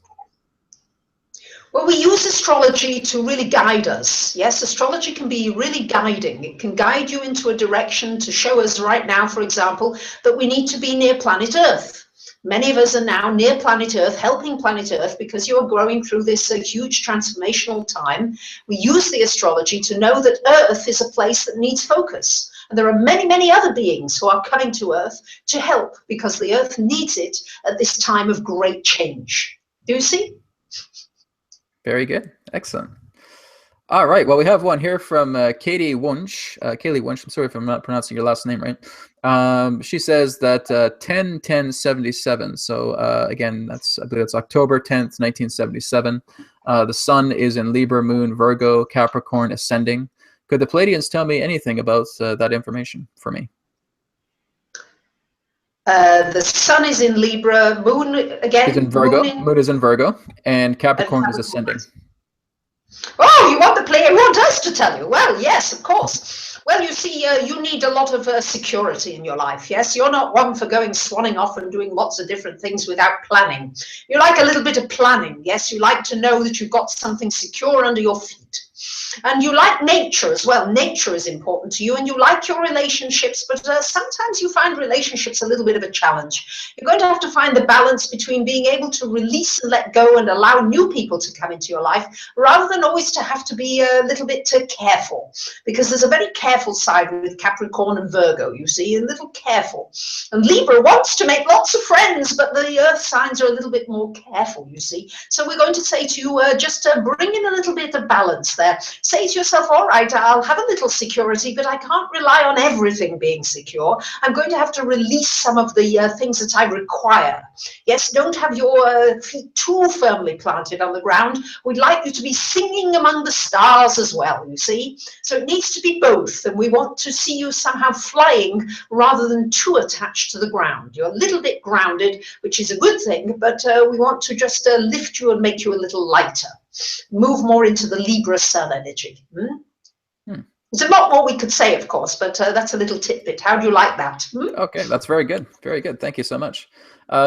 Well, we use astrology to really guide us. Yes, astrology can be really guiding. It can guide you into a direction to show us right now, for example, that we need to be near planet Earth. Many of us are now near planet Earth, helping planet Earth, because you are growing through this huge transformational time. We use the astrology to know that Earth is a place that needs focus. And there are many, many other beings who are coming to Earth to help, because the Earth needs it at this time of great change. Do you see? Very good. Excellent. All right. Well, we have one here from Katie Wunsch. Kaylee Wunsch. I'm sorry if I'm not pronouncing your last name right. She says that 10-10-77. So again, I believe that's October 10th, 1977. The sun is in Libra, Moon, Virgo, Capricorn, ascending. Could the Pleiadians tell me anything about that information for me? The sun is in Libra, moon again. Is in Virgo. Moon is in Virgo, and Capricorn is ascending. Oh, you want us to tell you? Well, yes, of course. Well, you see, you need a lot of security in your life. Yes, you're not one for going swanning off and doing lots of different things without planning. You like a little bit of planning. Yes, you like to know that you've got something secure under your feet. And you like nature as well. Nature is important to you, and you like your relationships, but sometimes you find relationships a little bit of a challenge. You're going to have to find the balance between being able to release and let go and allow new people to come into your life, rather than always to have to be a little bit careful, because there's a very careful side with Capricorn and Virgo, you see, a little careful. And Libra wants to make lots of friends, but the earth signs are a little bit more careful, you see. So we're going to say to you, just bring in a little bit of balance there. Say to yourself, all right, I'll have a little security, but I can't rely on everything being secure. I'm going to have to release some of the things that I require. Yes, don't have your feet too firmly planted on the ground. We'd like you to be singing among the stars as well, you see. So it needs to be both, and we want to see you somehow flying rather than too attached to the ground. You're a little bit grounded, which is a good thing, but we want to just lift you and make you a little lighter. Move more into the Libra sun energy. There's a lot more we could say, of course, but that's a little tidbit. How do you like that? Okay, that's very good. Very good. Thank you so much.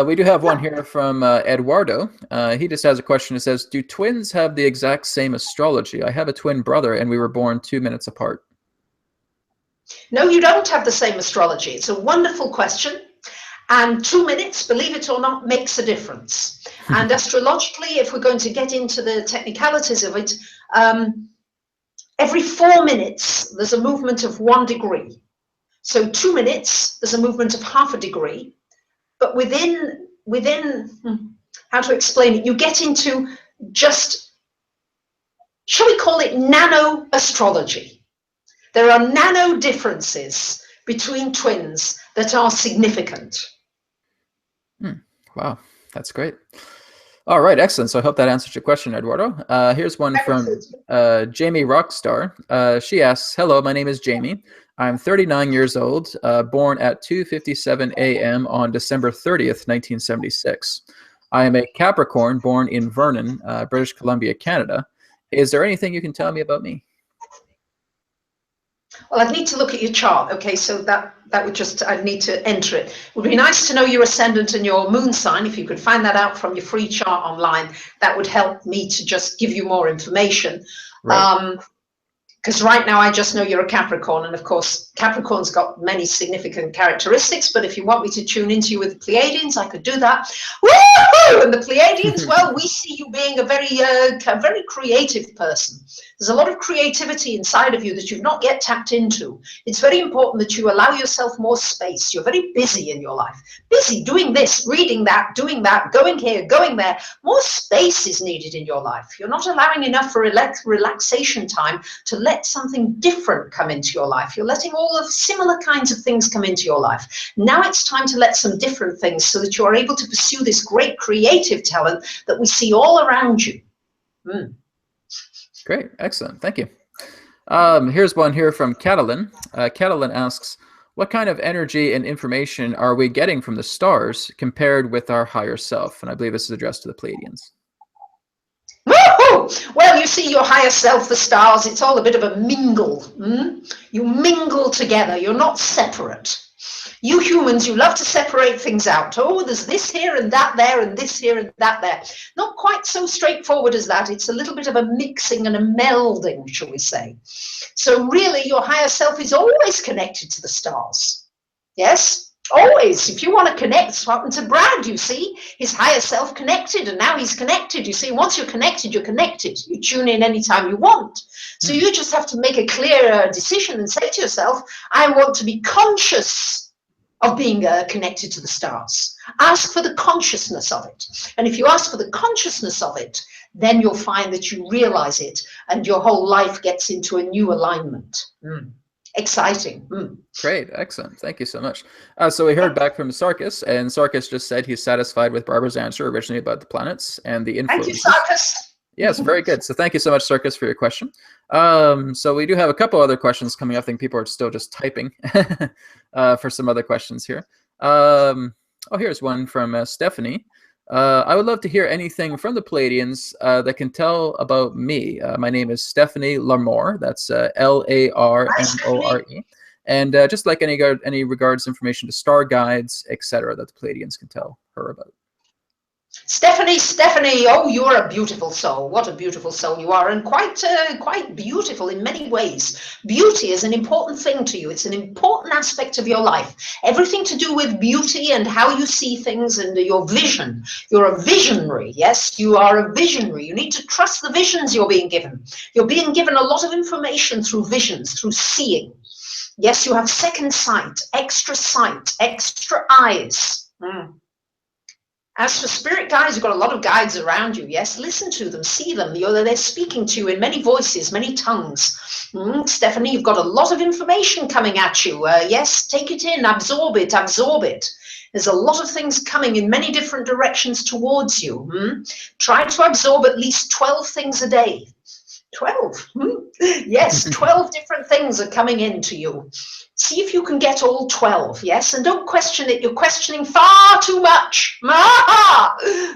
We do have one here from Eduardo. He just has a question. It says, do twins have the exact same astrology? I have a twin brother, and we were born 2 minutes apart. No, you don't have the same astrology. It's a wonderful question. And 2 minutes, believe it or not, makes a difference. And astrologically, if we're going to get into the technicalities of it, every 4 minutes, there's a movement of 1 degree. So 2 minutes, there's a movement of half a degree. But within how to explain it, you get into just, shall we call it nano astrology? There are nano differences between twins that are significant. Wow, that's great. All right, excellent. So I hope that answers your question, Eduardo. Here's one from Jamie Rockstar. She asks, hello, my name is Jamie. I'm 39 years old, born at 2:57 a.m. on December 30th, 1976. I am a Capricorn born in Vernon, British Columbia, Canada. Is there anything you can tell me about me? Well, I'd need to look at your chart. Okay, so that would just, I'd need to enter it. It would be nice to know your ascendant and your moon sign. If you could find that out from your free chart online, that would help me to just give you more information. Right. Because right now I just know you're a Capricorn, and of course Capricorn's got many significant characteristics, but if you want me to tune into you with the Pleiadians, I could do that. Woo-hoo! And the Pleiadians, well, we see you being a very creative person. There's a lot of creativity inside of you that you've not yet tapped into. It's very important that you allow yourself more space. You're very busy in your life. Busy doing this, reading that, doing that, going here, going there. More space is needed in your life. You're not allowing enough for relaxation time to let something different come into your life. You're letting all of similar kinds of things come into your life. Now it's time to let some different things so that you're able to pursue this great creative talent that we see all around you. Great. Excellent. Thank you. Here's one here from Catalin. Catalin asks, what kind of energy and information are we getting from the stars compared with our higher self? And I believe this is addressed to the Pleiadians. Woo-hoo! Well, you see your higher self, the stars, it's all a bit of a mingle. You mingle together. You're not separate. You humans, you love to separate things out. Oh, there's this here and that there and this here and that there. Not quite so straightforward as that. It's a little bit of a mixing and a melding, shall we say. So really, your higher self is always connected to the stars. Yes? Always. If you want to connect, what happened to Brad, you see? His higher self connected, and now he's connected. You see, once you're connected, you're connected. You tune in anytime you want. So you just have to make a clear decision and say to yourself, I want to be conscious of being connected to the stars. Ask for the consciousness of it. And if you ask for the consciousness of it, then you'll find that you realize it and your whole life gets into a new alignment. Exciting. Great. Excellent. Thank you so much. So we heard back from Sarkis, and Sarkis just said he's satisfied with Barbara's answer originally about the planets and the influences. Thank you, Sarkis. Yes, very good. So thank you so much, Sarkis, for your question. So we do have a couple other questions coming up. I think people are still just typing for some other questions here. Here's one from Stephanie. I would love to hear anything from the Pleiadians that can tell about me. My name is Stephanie Larmore. That's Larmore. And just like any regards information to star guides, etc., that the Pleiadians can tell her about. Stephanie, oh, you're a beautiful soul. What a beautiful soul you are, and quite beautiful in many ways. Beauty is an important thing to you. It's an important aspect of your life. Everything to do with beauty and how you see things and your vision. You're a visionary, yes, you are a visionary. You need to trust the visions you're being given. You're being given a lot of information through visions, through seeing. Yes, you have second sight, extra eyes. As for spirit guides, you've got a lot of guides around you. Yes, listen to them, see them. They're speaking to you in many voices, many tongues. Stephanie, you've got a lot of information coming at you. Yes, take it in, absorb it. There's a lot of things coming in many different directions towards you. Try to absorb at least 12 things a day. 12? Yes, 12 different things are coming into you. See if you can get all 12, yes? And don't question it. You're questioning far too much.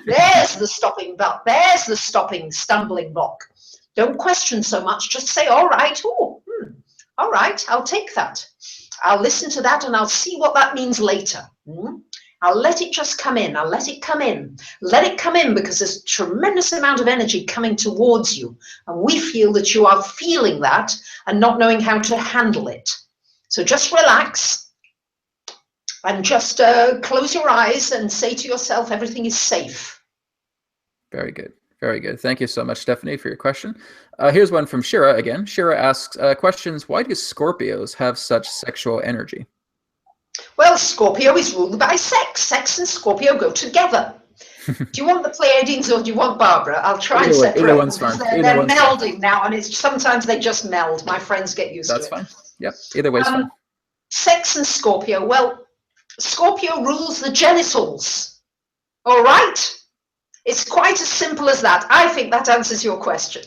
There's the stopping block. There's the stumbling block. Don't question so much. Just say, all right, all right, I'll take that. I'll listen to that and I'll see what that means later. I'll let it just come in. I'll let it come in. Let it come in because there's a tremendous amount of energy coming towards you. And we feel that you are feeling that and not knowing how to handle it. So just relax and just close your eyes and say to yourself, everything is safe. Very good. Very good. Thank you so much, Stephanie, for your question. Here's one from Shira again. Shira asks, questions, why do Scorpios have such sexual energy? Well, Scorpio is ruled by sex. Sex and Scorpio go together. Do you want the Pleiadians or do you want Barbara? I'll try and separate them because they're melding now, and sometimes they just meld. My friends get used to it. That's fine. Yep, either way is fine. Sex and Scorpio. Well, Scorpio rules the genitals. All right? It's quite as simple as that. I think that answers your question.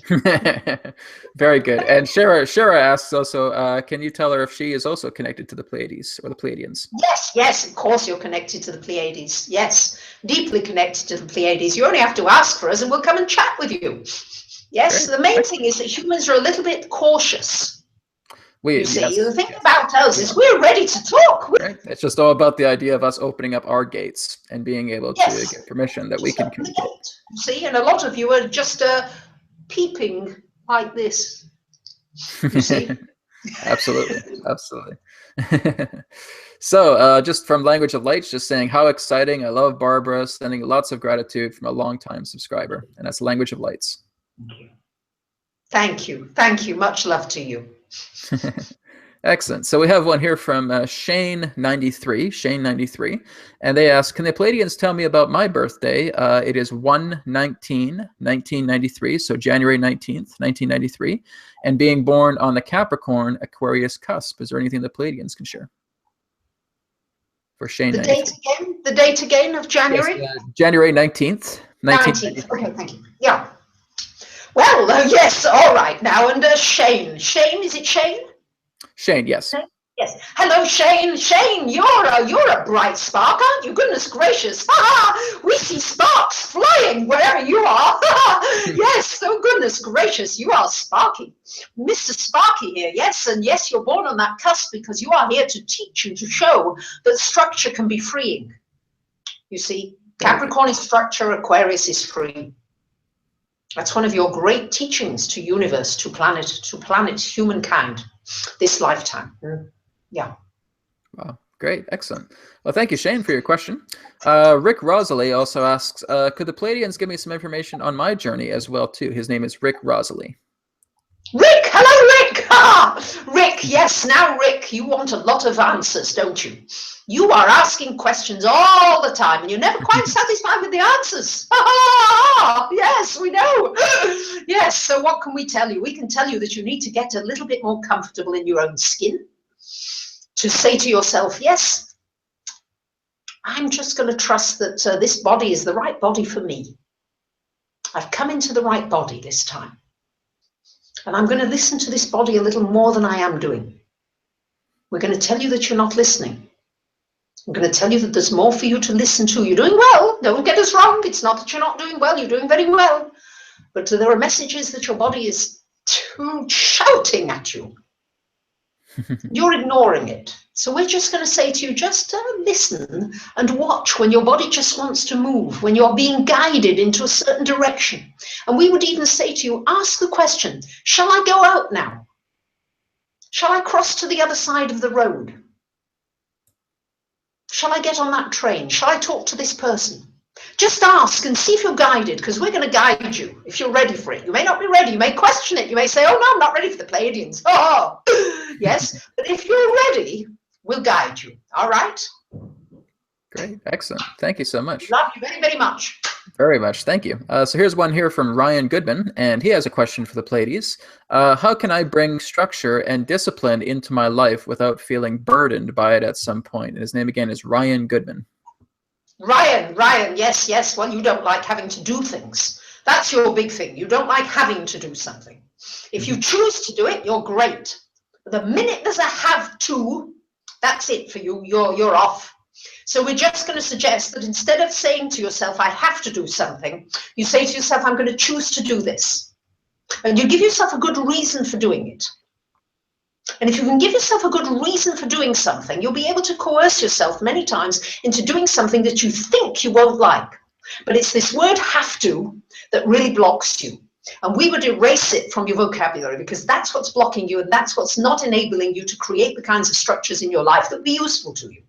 Very good. And Shara asks also, can you tell her if she is also connected to the Pleiades or the Pleiadians? Yes, of course you're connected to the Pleiades. Yes, deeply connected to the Pleiades. You only have to ask for us and we'll come and chat with you. Yes, great. The main thing is that humans are a little bit cautious. You see, yes, the thing yes. about us is we're ready to talk. Right? It's just all about the idea of us opening up our gates and being able to Yes, get permission that we just can open the communicate. gate. You see, and a lot of you are just peeping like this. You see. Absolutely, absolutely. So just from Language of Lights, just saying how exciting. I love Barbara, sending lots of gratitude from a longtime subscriber. And that's Language of Lights. Thank you. Thank you. Much love to you. Excellent. So we have one here from Shane93, Shane93, and they ask, can the Pleiadians tell me about my birthday? It is 1/19/1993, so January 19th, 1993, and being born on the Capricorn Aquarius cusp. Is there anything the Pleiadians can share? For Shane, the date again? The date again of January? Yes, January 19th, 19th. Okay, thank you. Yeah. Well, yes, all right now. And Shane. Shane, is it Shane? Shane, yes. Yes. Hello, Shane. Shane, you're a bright spark, aren't you? Goodness gracious. We see sparks flying wherever you are. Yes, oh goodness gracious, you are Sparky. Mr. Sparky here, yes, and yes, you're born on that cusp because you are here to teach and to show that structure can be freeing. You see, Capricorn is structure, Aquarius is free. That's one of your great teachings to universe, to planet, humankind, this lifetime. Yeah. Wow, great, excellent. Well, thank you, Shane, for your question. Rick Rosalie also asks, could the Pleiadians give me some information on my journey as well, too? His name is Rick Rosalie. Rick, hello, Rick. Rick, yes, now, Rick, you want a lot of answers, don't you? You are asking questions all the time, and you're never quite satisfied with the answers. Yes, we know. Yes, so what can we tell you? We can tell you that you need to get a little bit more comfortable in your own skin, to say to yourself, yes, I'm just going to trust that this body is the right body for me. I've come into the right body this time. And I'm going to listen to this body a little more than I am doing. We're going to tell you that you're not listening. I'm going to tell you that there's more for you to listen to. You're doing well. Don't get us wrong. It's not that you're not doing well. You're doing very well. But there are messages that your body is shouting at you. You're ignoring it. So we're just going to say to you, just listen and watch when your body just wants to move, when you're being guided into a certain direction. And we would even say to you, ask the question, shall I go out now? Shall I cross to the other side of the road? Shall I get on that train? Shall I talk to this person? Just ask and see if you're guided, because we're going to guide you if you're ready for it. You may not be ready. You may question it. You may say, oh, no, I'm not ready for the Pleiadians. Oh, yes. But if you're ready, we'll guide you. All right? Great. Excellent. Thank you so much. Love you very, very much. Very much. Thank you. So here's one here from Ryan Goodman, and he has a question for the Pleiades. How can I bring structure and discipline into my life without feeling burdened by it at some point? And his name again is Ryan Goodman. Ryan, yes. Well, you don't like having to do things. That's your big thing. You don't like having to do something. If you choose to do it, you're great. The minute there's a have to, that's it for you. You're off. So we're just going to suggest that instead of saying to yourself, I have to do something, you say to yourself, I'm going to choose to do this. And you give yourself a good reason for doing it. And if you can give yourself a good reason for doing something, you'll be able to coerce yourself many times into doing something that you think you won't like. But it's this word have to that really blocks you. And we would erase it from your vocabulary, because that's what's blocking you, and that's what's not enabling you to create the kinds of structures in your life that would be useful to you.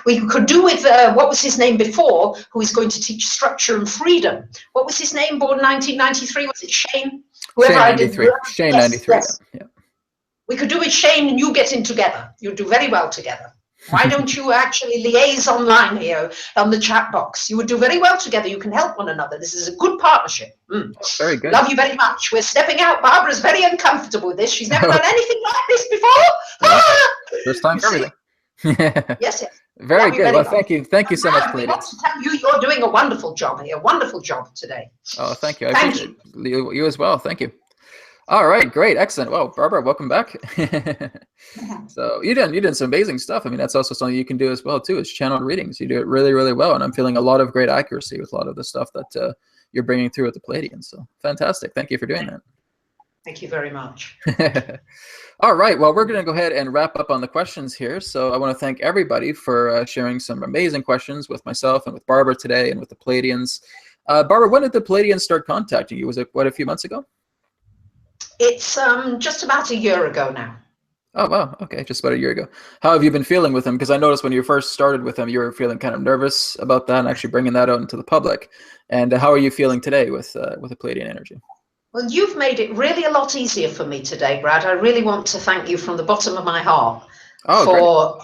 We could do with, what was his name before, who is going to teach structure and freedom. What was his name, born 1993? Was it Shane? Whoever Shane I 93. did. Shane Yes, 93. yes. Yeah. We could do with Shane and you getting together. You'll do very well together. Why don't you actually liaise online here on the chat box? You would do very well together. You can help one another. This is a good partnership. Very good. Love you very much. We're stepping out. Barbara's very uncomfortable with this. She's never done anything like this before. First time for everything. Yes. Very good. Well, thank you. Thank you so much, We Pleiades. want to tell you you're doing a wonderful job here. Wonderful job today. Oh, thank you. I Thank appreciate it. You as well. Thank you. All right, great, excellent. Well, Barbara, welcome back. So you did some amazing stuff. I mean, that's also something you can do as well too, is channeled readings. You do it really, really well, and I'm feeling a lot of great accuracy with a lot of the stuff that you're bringing through with the Pleiadians. So fantastic. Thank you for doing that. Thank you very much. All right, well, we're going to go ahead and wrap up on the questions here. So I want to thank everybody for sharing some amazing questions with myself and with Barbara today and with the Pleiadians. Barbara, when did the Pleiadians start contacting you? Was it, what, a few months ago? It's just about a year ago now. Oh, wow. Okay, just about a year ago. How have you been feeling with them? Because I noticed when you first started with them, you were feeling kind of nervous about that and actually bringing that out into the public. And how are you feeling today with the Pleiadian energy? Well, you've made it really a lot easier for me today, Brad. I really want to thank you from the bottom of my heart for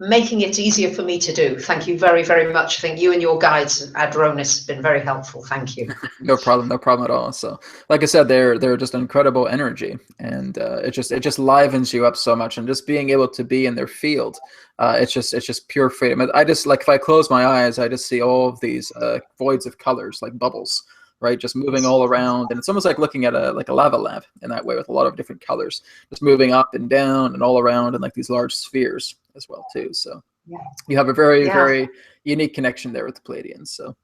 making it easier for me to do. Thank you very, very much. I think you and your guides, Adronis, have been very helpful. Thank you. No problem at all. So, like I said, they're just incredible energy, and it just livens you up so much. And just being able to be in their field, it's just pure freedom. I just, like, if I close my eyes, I just see all of these voids of colors, like bubbles, right, just moving all around, and it's almost like looking at a lava lamp in that way, with a lot of different colors, just moving up and down and all around, and like these large spheres as well too. So you have a very, very unique connection there with the Pleiadians. So,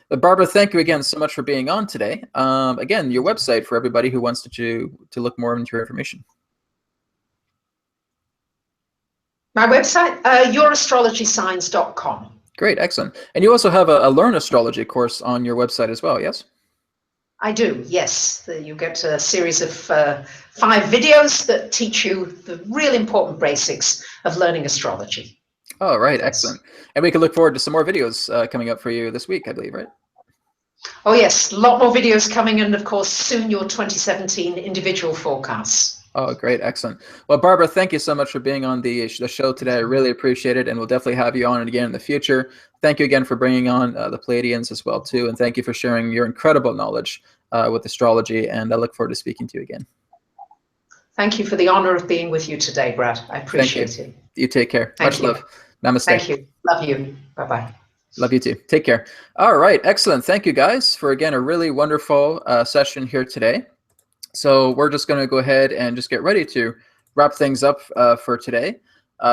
but Barbara, thank you again so much for being on today. Again, your website for everybody who wants to look more into your information. My website, yourastrologysigns.com. Great, excellent. And you also have a Learn Astrology course on your website as well, yes? I do, yes. You get a series of 5 videos that teach you the real important basics of learning astrology. Oh, right, excellent. And we can look forward to some more videos coming up for you this week, I believe, right? Oh, yes, a lot more videos coming, and of course, soon your 2017 individual forecasts. Oh, great, excellent. Well, Barbara, thank you so much for being on the show today. I really appreciate it, and we'll definitely have you on again in the future. Thank you again for bringing on the Pleiadians as well, too, and thank you for sharing your incredible knowledge with astrology, and I look forward to speaking to you again. Thank you for the honor of being with you today, Brad. I appreciate it. You take care. Much love. Namaste. Thank you. Love you. Bye-bye. Love you too. Take care. All right, excellent. Thank you, guys, for, again, a really wonderful session here today. So we're just going to go ahead and just get ready to wrap things up for today.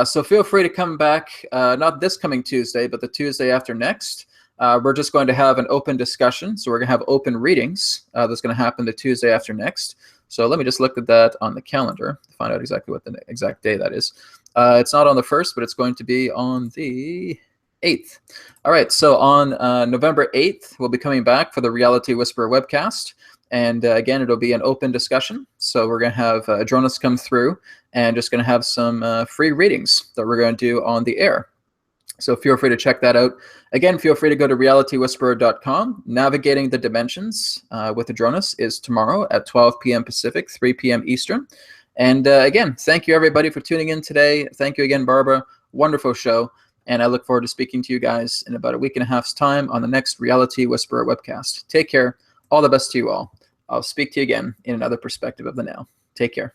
So feel free to come back, not this coming Tuesday, but the Tuesday after next. We're just going to have an open discussion. So we're going to have open readings. That's going to happen the Tuesday after next. So let me just look at that on the calendar to find out exactly what the exact day that is. It's not on the 1st, but it's going to be on the 8th. All right, so on November 8th, we'll be coming back for the Reality Whisperer Webcast. And again, it'll be an open discussion. So we're going to have Adronis come through and just going to have some free readings that we're going to do on the air. So feel free to check that out. Again, feel free to go to realitywhisperer.com. Navigating the Dimensions with Adronis is tomorrow at 12 p.m. Pacific, 3 p.m. Eastern. And again, thank you, everybody, for tuning in today. Thank you again, Barbara. Wonderful show. And I look forward to speaking to you guys in about a week and a half's time on the next Reality Whisperer Webcast. Take care. All the best to you all. I'll speak to you again in another perspective of the now. Take care.